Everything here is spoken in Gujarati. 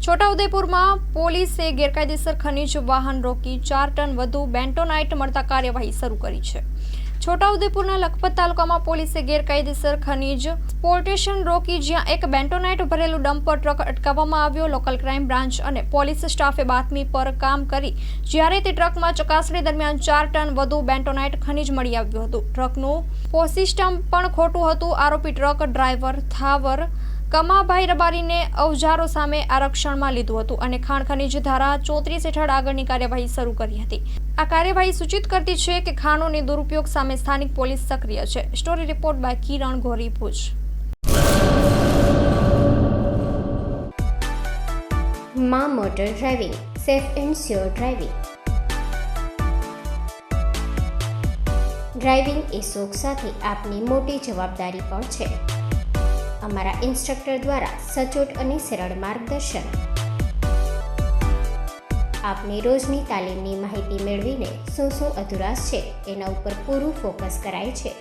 છોટાઉદેપુરમાં પોલીસે ગેરકાયદેસર ખનીજ વાહન રોકી 4 ટન વધુ બેન્ટોનાઇટ મળતા કાર્યવાહી શરૂ કરી છે। છોટાઉદેપુરના લખપત તાલુકામાં પોલીસે ગેરકાયદેસર ખનીજ સ્પોર્ટેશન રોકી જ્યાં એક બેન્ટોનાઇટ ભરેલું ડમ્પર ટ્રક અટકાવવામાં આવ્યો। લોકલ ક્રાઇમ બ્રાન્ચ અને પોલીસ સ્ટાફે બાતમી પર કામ કરી જ્યારે તે ટ્રકમાં ચકાસણી દરમિયાન 4 ટન વધુ બેન્ટોનાઇટ ખનીજ મળી આવ્યું હતું। ટ્રકનું પોસિસ્ટમ પણ ખોટું હતું। આરોપી ટ્રક ડ્રાઈવર થાવર કમાભાઈ રબારીને અવજારો સામે આરક્ષણમાં લીધું હતું અને ખાણ ખનીજ ધારા 34 હેઠળ આગળની કાર્યવાહી શરૂ કરી હતી। આ કાર્યવાહી સૂચિત કરતી છે કે ખાણોની દુરુપયોગ સામે સ્થાનિક પોલીસ સક્રિય છે। સ્ટોરી રિપોર્ટ બાય કિરણ ગોરી, ભુજ। માં motor driving, safe and sure driving. Driving એ શોખ સાથે આપની મોટી જવાબદારી પણ છે। અમારા ઇન્સ્ટ્રક્ટર દ્વારા સચોટ અને સરળ માર્ગદર્શન આપની રોજની તાલીમની માહિતી મેળવીને શું અધુરાશ છે એના ઉપર પૂરું ફોકસ કરાય છે।